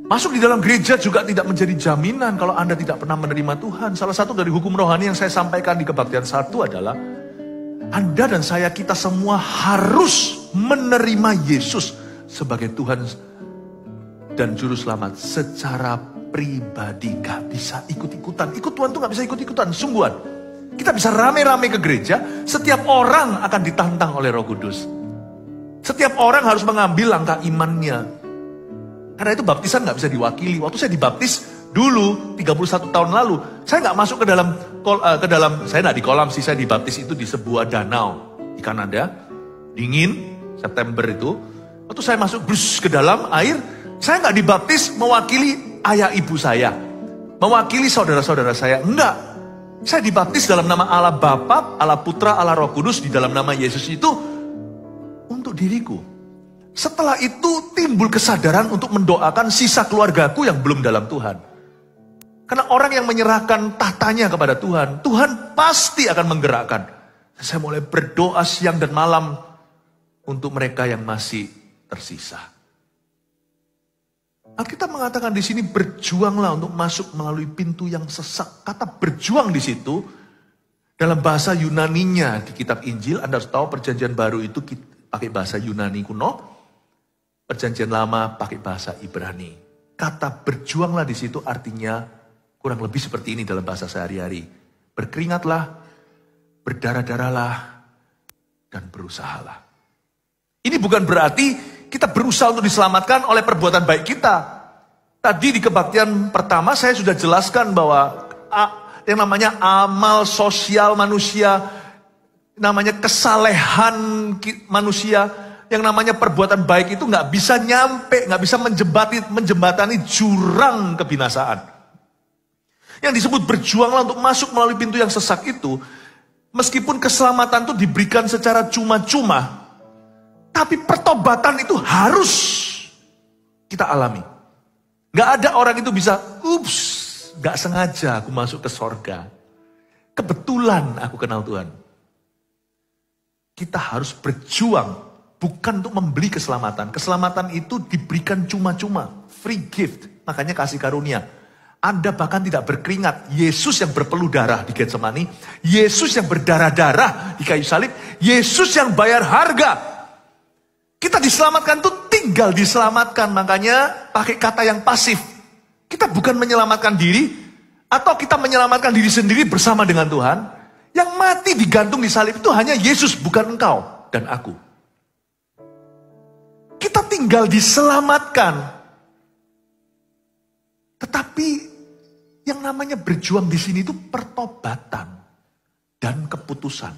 Masuk di dalam gereja juga tidak menjadi jaminan kalau Anda tidak pernah menerima Tuhan. Salah satu dari hukum rohani yang saya sampaikan di kebaktian 1 adalah Anda dan saya, kita semua harus menerima Yesus sebagai Tuhan dan Juru Selamat secara pribadi. Gak bisa ikut-ikutan. Ikut Tuhan tuh gak bisa ikut-ikutan, sungguhan. Kita bisa rame-rame ke gereja, setiap orang akan ditantang oleh Roh Kudus. Setiap orang harus mengambil langkah imannya. Karena itu baptisan gak bisa diwakili. Waktu saya dibaptis dulu, 31 tahun lalu, saya gak masuk ke dalam, saya gak di kolam sih, saya dibaptis itu di sebuah danau di Kanada, dingin, September itu. Waktu saya masuk ke dalam air, saya gak dibaptis mewakili ayah ibu saya, mewakili saudara-saudara saya, enggak. Saya dibaptis dalam nama Allah Bapa, Allah Putra, Allah Roh Kudus, di dalam nama Yesus itu untuk diriku. Setelah itu timbul kesadaran untuk mendoakan sisa keluargaku yang belum dalam Tuhan. Karena orang yang menyerahkan tahtanya kepada Tuhan, Tuhan pasti akan menggerakkan. Saya mulai berdoa siang dan malam untuk mereka yang masih tersisa. Alkitab mengatakan di sini, berjuanglah untuk masuk melalui pintu yang sesak. Kata berjuang di situ dalam bahasa Yunaninya di kitab Injil. Anda harus tahu perjanjian baru itu pakai bahasa Yunani kuno. Perjanjian lama pakai bahasa Ibrani. Kata berjuanglah di situ artinya kurang lebih seperti ini dalam bahasa sehari-hari. Berkeringatlah, berdarah-darahlah, dan berusahalah. Ini bukan berarti kita berusaha untuk diselamatkan oleh perbuatan baik kita. Tadi di kebaktian pertama saya sudah jelaskan bahwa yang namanya amal sosial manusia, namanya kesalehan manusia, yang namanya perbuatan baik itu nggak bisa nyampe, nggak bisa menjembatani jurang kebinasaan. Yang disebut berjuanglah untuk masuk melalui pintu yang sesak itu, meskipun keselamatan itu diberikan secara cuma-cuma, tapi pertobatan itu harus kita alami. Nggak ada orang itu bisa, nggak sengaja aku masuk ke sorga. Kebetulan aku kenal Tuhan. Kita harus berjuang. Bukan untuk membeli keselamatan. Keselamatan itu diberikan cuma-cuma. Free gift. Makanya kasih karunia. Anda bahkan tidak berkeringat. Yesus yang berpeluh darah di Getsemani. Yesus yang berdarah-darah di kayu salib. Yesus yang bayar harga. Kita diselamatkan itu tinggal diselamatkan. Makanya pakai kata yang pasif. Kita bukan menyelamatkan diri. Atau kita menyelamatkan diri sendiri bersama dengan Tuhan. Yang mati digantung di salib itu hanya Yesus, bukan engkau dan aku. Kita tinggal diselamatkan. Tetapi yang namanya berjuang di sini itu pertobatan dan keputusan.